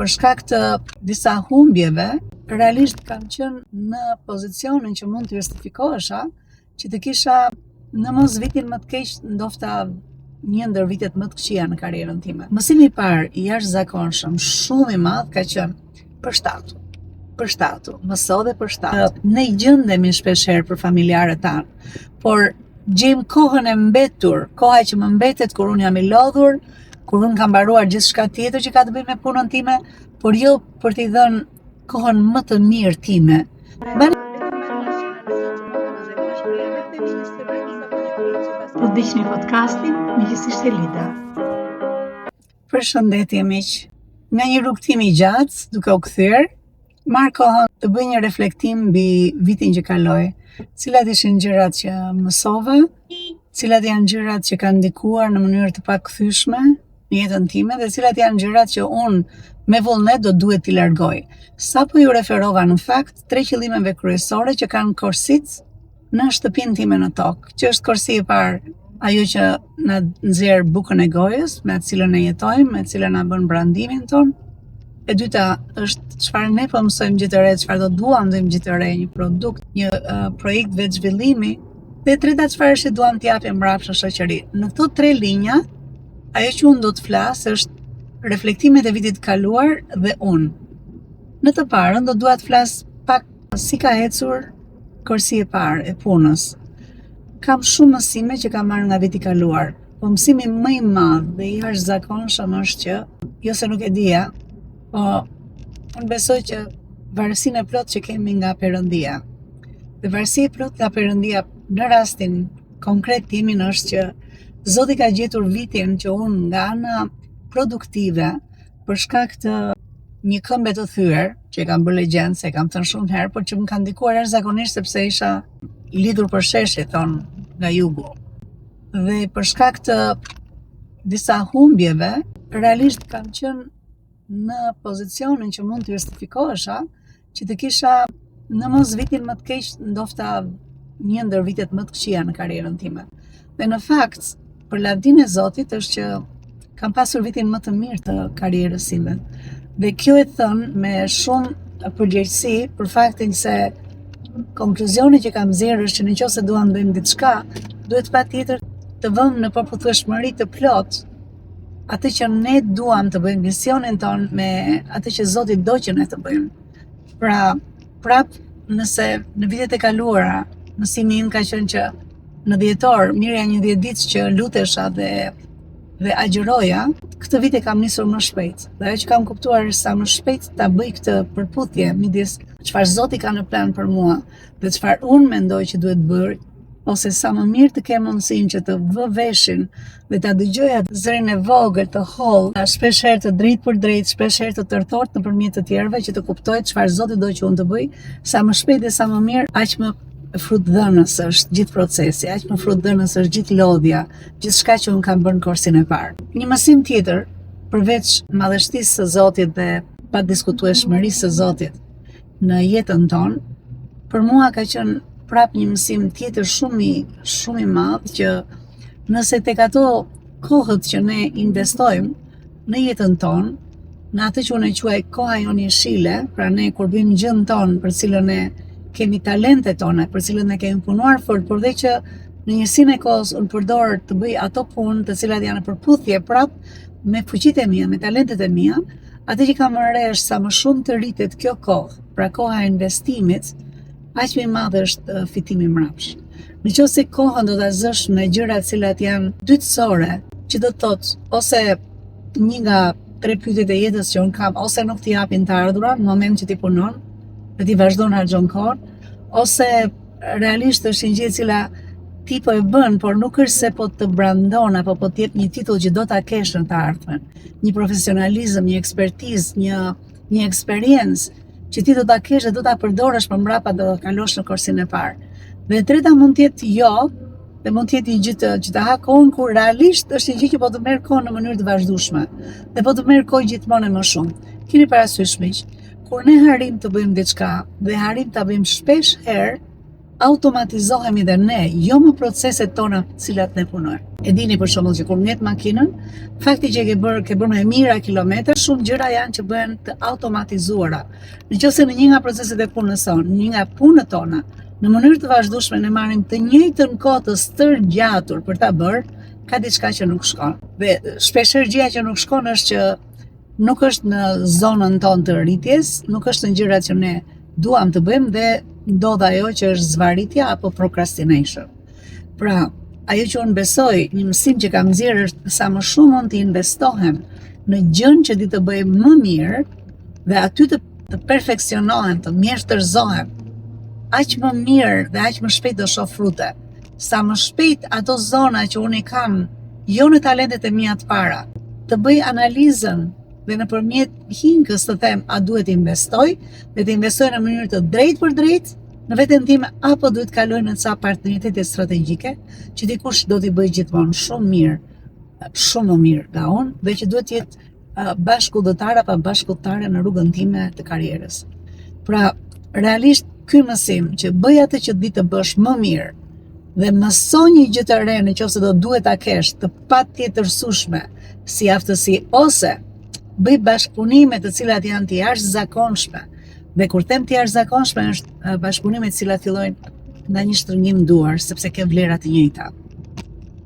për shkak të disa humbjeve, realisht kam qenë në pozicionin që mund të justifikohesha që të kisha në mos vitin më të keq, ndoshta një ndër vitet më të këqija në karrierën time. Mësimi i parë i jashtëzakonshëm, shumë i madh, ka qenë përshtatu, mëso dhe përshtatu. Ne gjendemi shpeshherë për familjarët tanë, por gjejmë kohën e mbetur, koha që më mbetet kur unë jam i lodhur, kur unë kam mbaruar gjithçka tjetër që ka të bëjë me punën time, por jo për t'i dhënë kohën më të mirë time. Po dëgjoni podcastin me Gjësisht Elida. Përshëndetje miq. Nga një rrugtim i gjatë, duke u kthyer, marr kohën të bëj një reflektim mbi vitin që kaloi, cilat ishin gjërat që mësova, cilat janë gjërat që kanë ndikuar në mënyrë të pakkthyeshme në jetën time dhe cilat janë gjërat që unë me vullnet do duhet t'i largoj. Sapo ju referova në fakt 3 qëllimeve kryesore që kanë korsit në shtëpinë time në tokë, që është korsi e parë, ajo që na nxjerr bukën e gojës, me atë cilën ne jetojmë, me atë cilën na bën brandimin ton. E dyta është çfarë ne po mësojmë gjithë të re, çfarë do duam të bëjmë gjithë të re, një produkt, një projekt veç zhvillimi. Dhe e treta çfarë është që duam t'i japim mbrapsht në shoqëri. Në këto 3 linja, ajo që unë do të flas është reflektimet e vitit kaluar dhe unë. Në të parën do dua të flas pak si ka ecur korsi e parë e punës. Kam shumë mësime që kam marrë nga viti kaluar, po mësimi më i madh dhe i jashtëzakonshëm është që, jo se nuk e dija, po unë besoj që varësinë e plotë që kemi nga Perëndia. Dhe varësia e plotë nga Perëndia në rastin konkret timin është që Zoti ka gjetur vitin që unë nga ana produktive, për shkak të një këmbe të thyer, që e kam bërë legjend, se e kam thënë shumë herë, por që më kanë ndikuar jashtëzakonisht sepse isha i lidhur për sheshe, thon nga jugu. Dhe për shkak të disa humbjeve, realisht kam qenë në pozicionin që mund të justifikohesha që të kisha në mos vitin më të keq, ndoshta një ndër vitet më të këqija në karrierën time. Dhe në fakt, për lavdinë e Zotit është që kam pasur vitin më të mirë të karrierës sime. Dhe kjo e thënë me shumë përgjegjësi për faktin se konkluzioni që kam nxjerrë është që nëse duam të bëjmë diçka, duhet patjetër të vëmë në përputhshmëri të plotë atë që ne duam të bëjmë, misionin ton me atë që Zoti do që ne të bëjmë. Pra, prap nëse në vitet e kaluara, mësimi im ka qenë që në dhjetor, mirja një 10 ditë që lutesha dhe agjëroja, këtë vit e kam nisur më shpejt. Dhe ajo që kam kuptuar është sa më shpejt ta bëj këtë përputhje midis çfarë Zoti ka në plan për mua dhe çfarë unë mendoj që duhet bërë, ose sa më mirë të kem mundësinë që të vë veshin dhe ta dëgjoj atë zërin e vogël të hollë, shpesh herë të drejtë për drejtë, shpesh herë të tërthort nëpërmjet të tjerëve që të kuptoj çfarë Zoti do që unë të bëj, sa më shpejt dhe sa më mirë, aq më frutdhënës është gjithë procesi, aq më frutdhënës është gjithë lodhja, gjithçka që unë kam bërë në korsin e parë. Një mësim tjetër, përveç madhështisë së Zotit dhe padiskutueshmërisë së Zotit në jetën tonë, për mua ka qenë prap një mësim tjetër shumë i madh që nëse tek ato kohët që ne investojmë në jetën tonë, në atë që unë e quaj koha jonë jeshile, pra ne kur bëjmë gjën tonë për cilën ne kemi talentet tona, për cilën ne kemi punuar fort, por dhe që në njësinë e kohës unë përdor të bëj ato punë të cilat janë në përputhje prap me fuqitë e mia, me talentet e mia, atë që kam marrë është sa më shumë të rritet kjo kohë, pra koha e investimit, aq më i madh është fitimi mbrapsht. Nëse kohën do ta zësh në gjëra të cilat janë dytësore, që do të thotë ose një nga 3 pyetjet e jetës që unë kam, ose nuk t'i japin të ardhurat në moment që ti punon, dhe ti vazhdon harxhon kohën, ose realisht është një gjë e cila ti po e bën, por nuk është se po të brandon apo po të jep një titull që do ta kesh në të ardhmen, një profesionalizëm, një ekspertizë, një eksperiencë që ti do ta kesh dhe do ta përdorësh më mbrapa do ta kalosh në korsin e parë. Dhe e treta mund të jetë jo, dhe mund të jetë një gjë që ta ha kohën kur realisht është një gjë që po të merr kohën në mënyrë të vazhdueshme dhe po të merr kohë gjithmonë më shumë. Keni parasysh miq, kur ne harim të bëjmë diçka dhe harim ta bëjmë shpesh herë, automatizohemi dhe ne, jo më proceset tona të cilat ne punojmë. E dini për shembull që kur ngjet makinën, fakti që ke bërë me mijëra kilometra, shumë gjëra janë që bëhen të automatizuara. Nëse në një nga proceset e punës tonë, një nga punët tona, në mënyrë të vazhdueshme ne marrim të njëjtën kohë të stërgjatur për ta bërë, ka diçka që nuk shkon. Dhe shpeshherë gjëja që nuk shkon është që nuk është në zonën tonë të rritjes, nuk është në gjërat që ne duam të bëjmë dhe ndodh ajo që është zvaritja apo procrastination. Pra, ajo që unë besoj, një mësim që kam nxjerrë është sa më shumë mund të investohem në gjën që di të bëjmë më mirë dhe aty të perfeksionohem, të mjeshtërzohem, aq më mirë dhe aq më shpejt do shoh frute. Sa më shpejt ato zona që unë i kam, jo në talentet e mia të para, të bëj analizën dhe nëpërmjet hinkës të them a duhet të investoj dhe të investoj në mënyrë të drejtë për drejtë në veten time apo duhet kaloj në ca partneritete strategjike që dikush do t'i bëj gjithmonë shumë mirë, shumë më mirë nga unë dhe që duhet të jetë bashkëudhëtar apo bashkëudhëtare në rrugën time të karrierës. Pra, realisht ky mësim që bëj atë që di të bësh më mirë dhe mëso një gjë të re nëse do duhet ta kesh të patjetërsueshme si aftësi ose bëj bashkëpunime të cilat janë të jashtëzakonshme. Dhe kur them të jashtëzakonshme është bashkëpunime të cilat fillojnë nga një shtrëngim duar, sepse ke vlera të njëjta.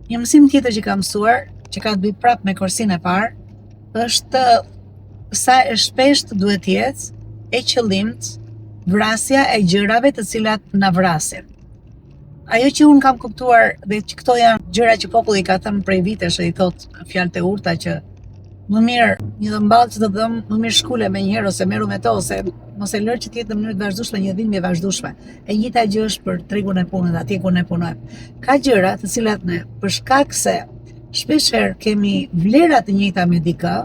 Një mësim tjetër që kam mësuar, që ka të bëjë prapë me korsinë e parë, është sa e shpesht duhet të jetë e qëllimt vrasja e gjërave të cilat na vrasin. Ajo që unë kam kuptuar dhe që këto janë gjëra që populli ka thënë prej vitesh, i thot fjalët e urta që më mirë një dhëmballë që të dëm, më mirë shkule me njëherë ose meru me to, ose mos e lër që të jetë në mënyrë të vazhdueshme një dhimbje vazhdueshme. E njëjta gjë është për tregun e punës, atje ku ne punojmë. Ka gjëra të cilat ne për shkak se shpeshherë kemi vlera të njëjta me dikë,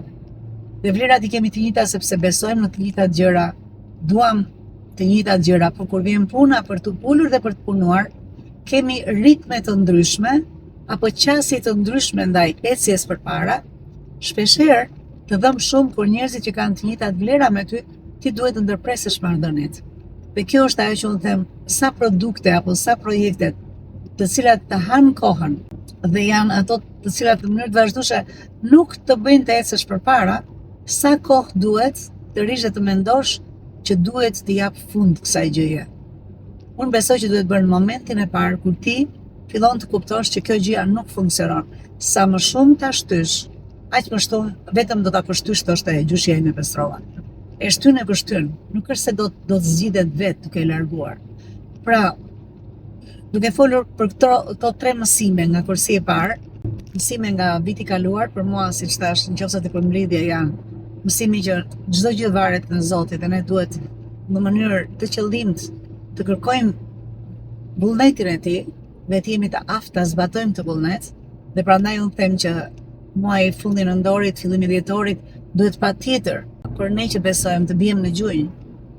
dhe vlerat i kemi të njëjta sepse besojmë në të njëjtat gjëra, duam të njëjtat gjëra, por kur vjen puna për të ulur dhe për të punuar, kemi ritme të ndryshme apo qasje të ndryshme ndaj ecjes përpara. Shpeshherë të dhëm shumë kur njerëzit që kanë të njëjtat vlera me ty, ti duhet të ndërpresësh marrëdhëniet. Dhe kjo është ajo që unë them, sa produkte apo sa projektet të cilat të hanë kohën dhe janë ato të cilat në mënyrë të vazhdueshme nuk të bëjnë të ecësh përpara, sa kohë duhet të rish dhe të mendosh që duhet të jap fund kësaj gjëje. Unë besoj që duhet bërë në momentin e parë kur ti fillon të kuptosh që kjo gjëja nuk funksionon. Sa më shumë ta shtysh, aq më shumë vetëm do ta përshtysh thoshte gjyshja ime Pestrova. E shtyn e kështyn, nuk është se do të zgjidhet vetë duke e larguar. Pra, duke folur për këto 3 mësime nga kursi e parë, mësime nga viti kaluar, për mua siç thash, nëse të përmbledhja janë mësimi që çdo gjë varet në Zotin dhe ne duhet në mënyrë të qëllimt të kërkojmë vullnetin e tij dhe të jemi të aftë ta zbatojmë të vullnet, dhe prandaj unë them që muaji fundi nëndorit, fillimi i dhjetorit duhet patjetër për ne që besojmë të bijmë në gjunjë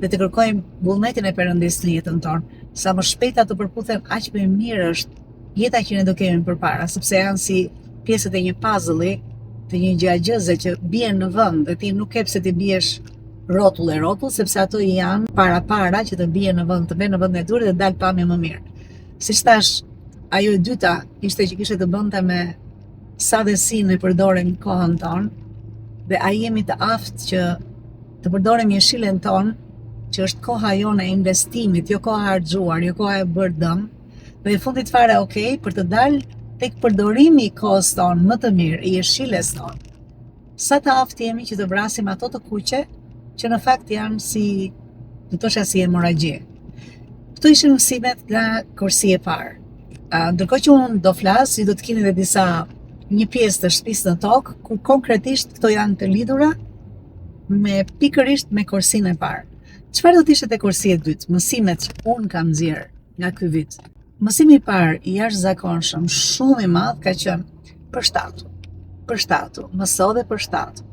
dhe të kërkojmë vullnetin e Perëndis në jetën tonë. Sa më shpejt ato përputhen, aq më mirë është jeta që ne do kemi përpara, sepse janë si pjesët e një puzzle-i, të një gjagjëze që bien në vend dhe ti nuk ke pse ti biesh rrotull e rrotull, sepse ato janë para që të bien në vend, të vënë në vendin e tyre dhe dal pamje më mirë. Siç thash, ajo e dyta ishte që kishte të bënte me sa dhe si ne përdorim kohën tonë dhe a jemi të aftë që të përdorim jeshilën tonë, që është koha jone e investimit, jo koha harxuar, jo koha e bërë dëm, dhe në fundit fare për të dalë tek përdorimi i kohës tonë më të mirë, i jeshilës tonë. Sa të aftë jemi që të vrasim ato të kuqe, që në fakt janë si, do të thosha si hemorragji. Këto ishin mësimet nga kursi e parë. Ndërkohë që unë do flas, ju do të keni edhe një pjesë të shtëpisë në tokë, ku konkretisht këto janë të lidhura me pikërisht me kursinë e parë. Çfarë do të ishte te kursi e dytë? Mësimet që unë kam nxjerr nga ky vit. Mësimi i parë i jashtëzakonshëm, shumë i madh, ka qenë përshtatu, mëso dhe përshtatu.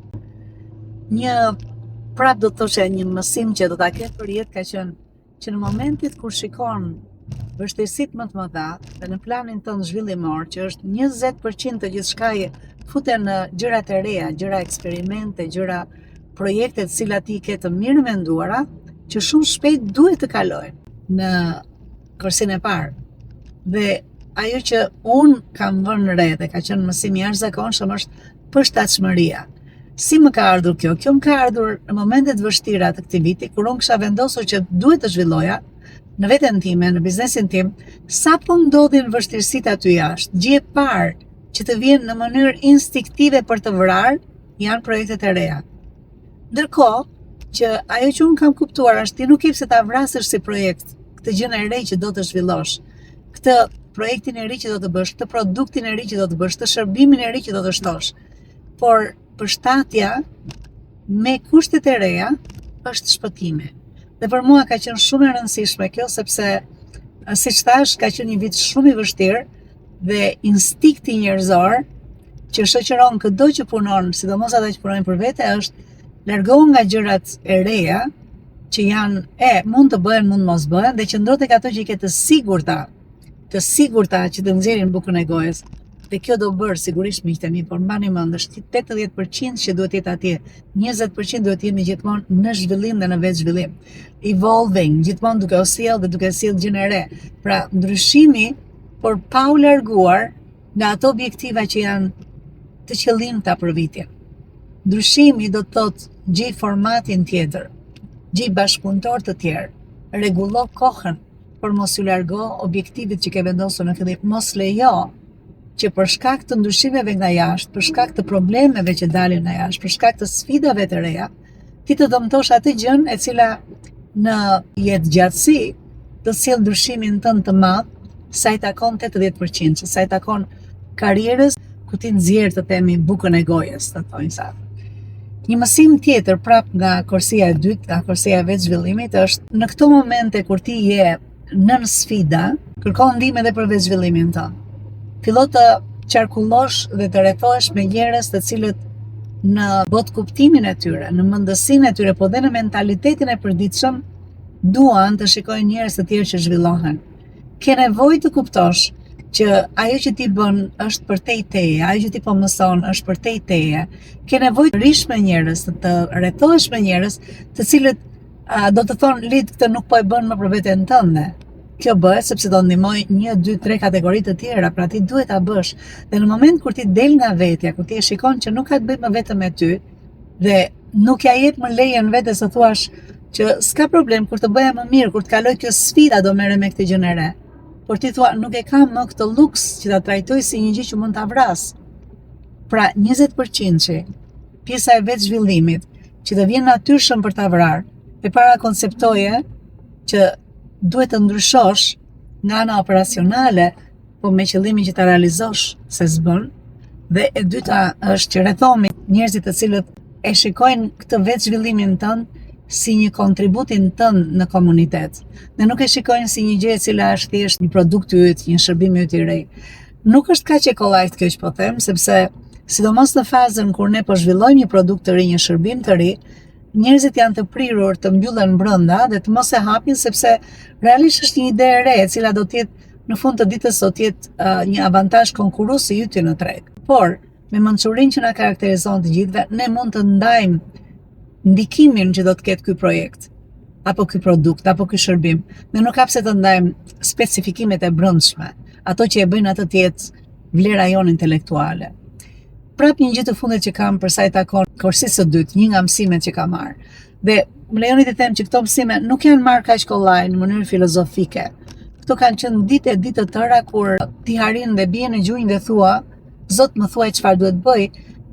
Prap do të thoshe një mësim që do ta ketë për jetë ka qenë që në momentit kur shikon vështirësitë më të mëdha dhe në planin tënd zhvillimor, që është 20% të gjithçkaje futen në gjërat e reja, gjëra eksperimente, gjëra projekte të cilat ti ke të mirë menduara, që shumë shpejt duhet të kalojnë në kursin e parë. Dhe ajo që unë kam vënë re dhe ka qenë mësim i jashtëzakonshëm është përshtatshmëria. Si më ka ardhur kjo? Kjo më ka ardhur në momentet vështira të këtij viti, kur unë kisha vendosur që duhet të zhvilloja në veten time, në biznesin tim, sapo ndodhin vështirësitë aty jashtë. Gjë e parë që të vjen në mënyrë instinktive për të vrarë janë projektet e reja. Ndërkohë që ajo që unë kam kuptuar është ti nuk je pse ta vrasësh si projekt këtë gjën e re që do të zhvillosh, këtë projektin e ri që do të bësh, këtë produktin e ri që do të bësh, këtë shërbimin e ri që do të shtosh. Por përshtatja me kushtet e reja është shpëtimi. Dhe për mua ka qenë shumë e rëndësishme kjo, sepse siç thash, ka qenë një vit shumë i vështirë dhe instinkti njerëzor që shoqëron çdo që punon, sidomos ata që punojnë për vete, është largohu nga gjërat e reja që janë mund të bëhen, mund mos bëhen, dhe qëndro tek ato që i ke të sigurta që të nxjerrin bukën e gojës. Dhe kjo do bërë sigurisht miqtemi, por mbani mend, është 80% që duhet jetë atje, 20% duhet jemi gjithmonë në zhvillim dhe në vetë zhvillim. Evolving, gjithmonë duke u sjell dhe duke sjell gjë e re. Pra, ndryshimi, por pa u larguar nga ato objektiva që janë të qëllimta për vitin. Ndryshimi do të thotë gjej formatin tjetër, gjej bashkëpunëtor të tjerë, rregullo kohën, por mos u largo objektivit që ke vendosur në fillim, mos lejo që për shkak të ndryshimeve nga jashtë, për shkak të problemeve që dalin nga jashtë, për shkak të sfidave të reja, ti të dëmtosh atë gjën e cila në jetë gjatësi do sjell ndryshimin tënd të madh, sa i takon 80%, sa i takon karrierës, ku ti nxjerr të themi bukën e gojës, të thonë sa. Një mësim tjetër prap nga korsia e dytë, nga korsia e vetë zhvillimit, është në këto momente kur ti je nën sfida, kërko ndihmë edhe për vetë zhvillimin tënd. Fillo të qarkullosh dhe të rrethohesh me njerëz të cilët në botë kuptimin e tyre, në mendësinë e tyre, po dhe në mentalitetin e përditshëm, duan të shikojnë njerëz të tjerë që zhvillohen. Ke nevojë të kuptosh që ajo që ti bën është për te i teje, ajo që ti po mëson është për te i teje. Ke nevojë të rish me njerëz, të rrethohesh me njerëz të cilët do të thonë lid këtë nuk po e bën më për veten tënde. Kjo bëhet sepse do ndihmoj 1, 2, 3 kategori të tjera, pra ti duhet ta bësh. Dhe në moment kur ti del nga vetja, kur ti e shikon që nuk ka të bëjë më vetëm me ty dhe nuk ja jep më lejen vetes të thuash që s'ka problem, kur të bëja më mirë, kur të kaloj kjo sfida do merrem me këtë gjë e re. Por ti thua nuk e kam më këtë luks që ta trajtoj si një gjë që mund ta vras. Pra 20% pjesa e vetë zhvillimit që të vjen natyrshëm për ta vrarë, e para konceptoje që duhet të ndryshosh nga ana operacionale, po me qëllimin që ta realizosh se s'bën, dhe e dyta është që rrethohemi njerëzit të cilët e shikojnë këtë vetë zhvillimin tënd si një kontributin tënd në komunitet. Dhe nuk e shikojnë si një gjë e cila është thjesht një produkt yt, një shërbim yt i ri. Nuk është kaq e kollajt kjo që po them, sepse sidomos në fazën kur ne po zhvillojmë një produkt të ri, një shërbim të ri, njerëzit janë të prirur të mbyllen brenda dhe të mos e hapin, sepse realisht është një ide e re e cila do të jetë në fund të ditës do të jetë një avantazh konkurrues i yti në treg. Por me mençurinë që na karakterizon të gjithëve, ne mund të ndajmë ndikimin që do të ketë ky projekt, apo ky produkt, apo ky shërbim. Ne nuk ka pse të ndajmë specifikimet e brendshme, ato që e bëjnë atë të jetë vlera jonë intelektuale. Prap një gjë të fundit që kam për sa i takon korsisë së dytë, një nga mësimet që kam marrë. Dhe më lejoni të them që këto mësime nuk janë marrë kaq kollaj në mënyrë filozofike. Këto kanë qenë ditë të tëra kur ti harin dhe bie në gjunjë dhe thua, Zot më thuaj çfarë duhet bëj,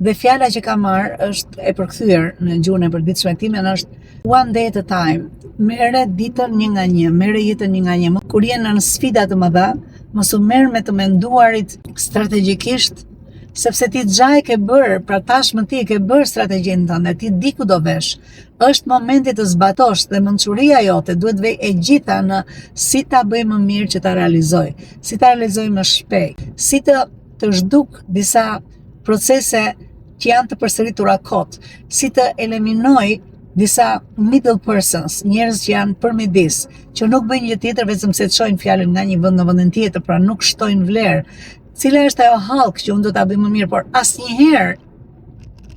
dhe fjala që kam marrë është e përkthyer në gjuhën e përditshme time është one day at a time. Merre ditën një nga një, merre jetën një nga një. Kur je në sfida të mëdha, mos u merr me të menduarit strategjikisht, sepse ti xha e ke bërë, pra tashmë ti e ke bërë strategjinë tënde, ti di ku do vesh. Është momenti të zbatosh dhe mençuria jote duhet vej e gjitha në si ta bëj më mirë që ta realizoj, si ta realizoj më shpejt, si të zhduk disa procese që janë të përsëritura kot, si të eliminoj disa middle persons, njerëz që janë përmedis, që nuk bëjnë gjë tjetër vetëm se të çojnë fjalën nga një vend në vendin tjetër, pra nuk shtojnë vlerë. Cila është ajo hallk që unë do ta bëj më mirë, por asnjëherë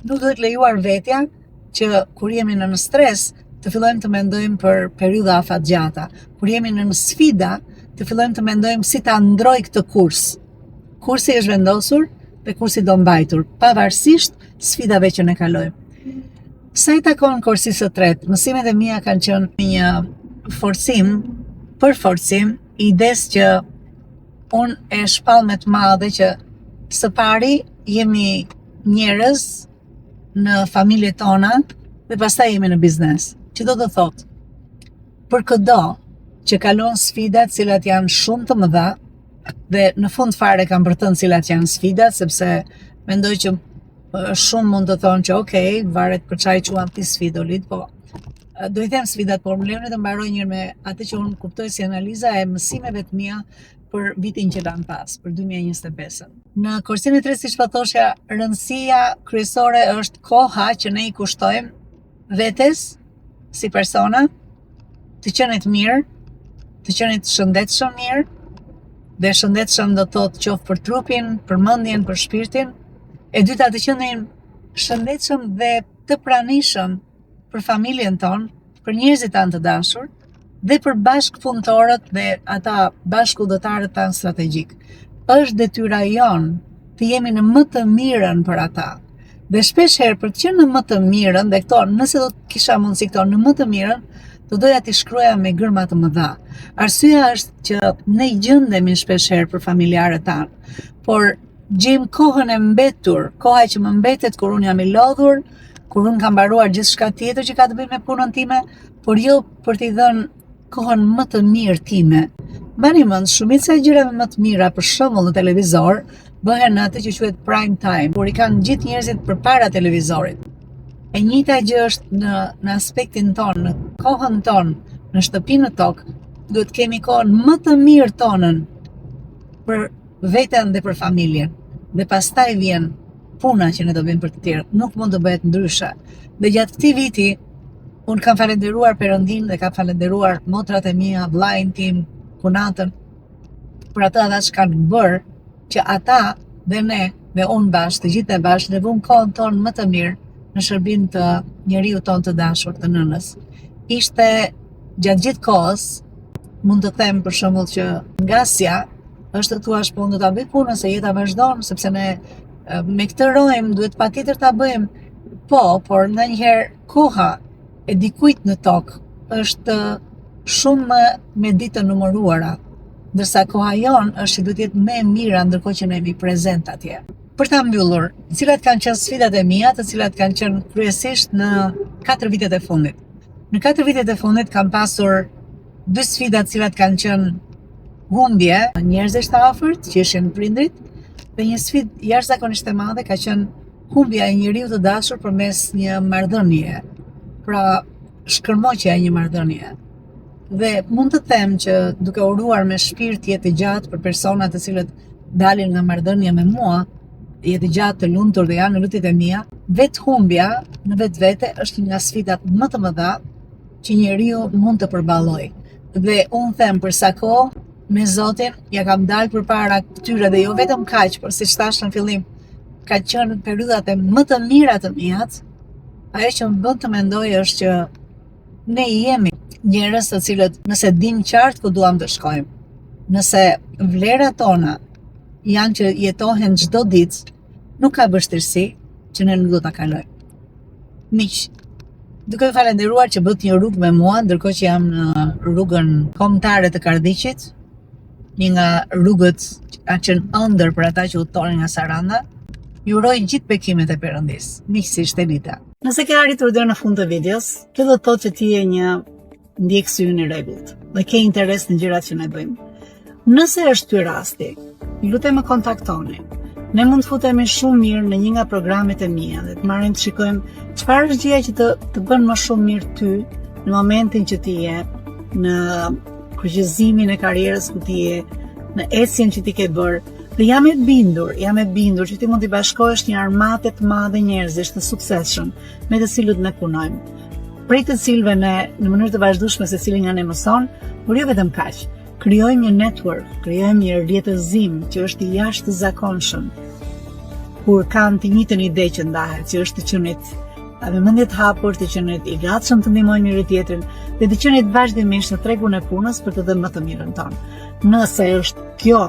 nuk duhet lejuar vetja që kur jemi në stres të fillojmë të mendojmë për periudha afatgjata. Kur jemi në sfida, të fillojmë të mendojmë si ta ndroj këtë kurs. Kursi është vendosur dhe kursi do mbajtur, pavarësisht sfidave që ne kalojmë. Sa i takon kursisë së tretë, mësimet e mia kanë qenë një forcim i idesë që unë e shpall me të madhe që së pari jemi njerëz në familjet tona dhe pastaj jemi në biznes. Që do të thotë, për këdo që kalon sfidat cilat janë shumë të mëdha dhe në fund fare kam përthënë cilat janë sfidat, sepse mendoj që shumë mund të thonë që okej, varet për çaj quan ti sfidolit, po do i them sfidat, por më lejoni të mbaroj njërë me atë që unë kuptoj si analiza e mësimeve të mia për vitin që kam pas, për 2025. Në kursin e 3, siç po thoshja, rëndësia kryesore është koha që ne i kushtojmë vetes si persona, të qenit mirë, të qenit shëndetshëm mirë, dhe shëndetshëm do të thotë qoftë për trupin, për mendjen, për shpirtin. E dyta, të qenim shëndetshëm dhe të pranishëm për familjen tonë, për njerëzit tanë të dashur, dhe për bashkëpunëtorët dhe ata bashkëudhëtarët tanë strategjik. Është detyra jonë të jemi në më të mirën për ata. Dhe shpesh herë për të qenë në më të mirën, dhe këto, nëse do të kisha mundësi këto në më të mirën, do doja t'i shkruaja me gërma të mëdha. Arsyeja është që ne gjendemi shpesh herë për familjarët tanë, por gjejmë kohën e mbetur, koha që më mbetet kur unë jam i lodhur, kur unë kam mbaruar gjithçka tjetër që ka të bëjë me punën time, por jo për t'i dhënë kohën më të mirë time. Mbani mend, shumica e gjërave më të mira, për shembull në televizor, bëhen në atë që quhet prime time, por i kanë gjithë njerëzit përpara televizorit. E njëjta gjë është në aspektin tonë, në kohën tonë, në shtëpinë në tokë, duhet kemi kohën më të mirë tonën për veten dhe për familjen. Dhe pastaj vjen puna që ne do bëjmë për të tjerë. Nuk mund të bëhet ndryshe. Dhe gjatë këtij viti, unë kam falenderuar Perëndin dhe kam falenderuar motrat e mia, vllajin tim, punatën, për ata që kanë bërë që ata dhe ne dhe unë bashkë, të gjithë e bashkë, dhe vëmë kohën tonë më të mirë në shërbim të njeriu tonë të dashur, të nënës. Ishte gjatë gjithë kohës, mund të them për shembull që ngasja është të thuash po unë do ta bëj punën se jeta vazhdon, sepse ne me këtë rojmë duhet patjetër ta bëjmë. Po, por ndonjëherë koha e dikujt në tokë është shumë me ditë të numëruara, ndërsa koha jonë është që duhet jetë më e mira ndërkohë që ne jemi prezent atje. Për ta mbyllur, cilat kanë qenë sfidat e mia, të cilat kanë qenë kryesisht në 4 vitet e fundit. Në 4 vitet e fundit kam pasur 2 sfida të cilat kanë qenë humbje njerëzish të afërt që ishin prindrit, dhe një sfidë jashtëzakonisht e madhe ka qenë humbja e njeriu të dashur përmes një marrëdhënie. Pra, shkërmoqja e një marrëdhënie. Dhe mund të them që duke uruar me shpirt jetë gjatë për personat të cilët dalin nga marrëdhënia me mua, jetë gjatë të lumtur dhe janë në lutjet e mia, vetë humbja në vetvete është një nga sfidat më të mëdha që njeriu mund të përballojë. Dhe unë them për sa kohë me Zotin ja kam dalë përpara këtyre dhe jo vetëm kaq, por siç thash në fillim, ka qenë periudhat e më të mira të mia. Ajo që më bën të mendoj është që ne jemi njerëz të cilët nëse dim qartë ku duam të shkojmë, nëse vlerat tona janë që jetohen çdo ditë, nuk ka vështirësi që ne nuk do ta kalojmë. Miq, duke falenderuar që bët një rrugë me mua, ndërkohë që jam në rrugën kombëtare të Kardicit, një nga rrugët që kanë qenë ëndër për ata që udhtonin nga Saranda, ju uroj gjithë bekimet e Perëndis. Miqësisht Elita. Nëse ke arritur deri në fund të videos, kjo do të thotë që ti je një ndjekës i unë i rregullt dhe ke interes në gjërat që ne bëjmë. Nëse është ky rasti, ju lutem më kontaktoni. Ne mund të futemi shumë mirë në një nga programet e mia dhe të marrim të shikojmë çfarë është gjëja që të bën më shumë mirë ty në momentin që ti je në kryqëzimin e karrierës ku ti je, në ecjen që ti ke bërë. Dhe jam e bindur që ti mund t'i bashkohesh një armate të madhe njerëzish të suksesshëm me të cilët ne punojmë. Prej të cilëve ne në mënyrë të vazhdueshme secili nga ne mëson, por jo vetëm kaq. Krijojmë një network, krijojmë një rrjetëzim që është i jashtëzakonshëm. Kur kanë të njëjtën ide që ndahet, që është të qenit me mendje të hapur, të qenit i gatshëm të ndihmojnë njëri tjetrin dhe të qenit vazhdimisht në tregun e punës për të dhënë më të mirën tonë. Nëse është kjo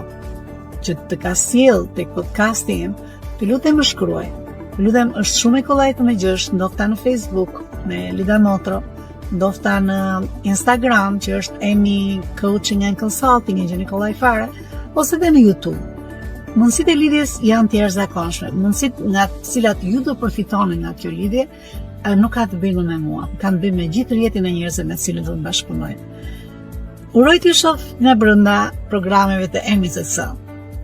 që të ka sjell tek podcasti im, të lutem më shkruaj. Të lutem, është shumë e kollaj të më gjesh, ndofta në Facebook me Lida Motro, ndofta në Instagram që është Emi Coaching and Consulting, e gjeni kollaj fare, ose dhe në YouTube. Mundësitë e lidhjes janë të jashtëzakonshme. Mundësitë nga të cilat ju do përfitoni nga kjo lidhje nuk ka të bëjnë me mua, kanë të bëjnë me gjithë rjetin e njerëzve me të cilët do të bashkëpunoj. Uroj t'ju shoh nga brenda programeve të MZC.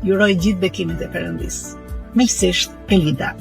Ju uroj gjithë bekimin e Perëndis. Miqësisht, Elida.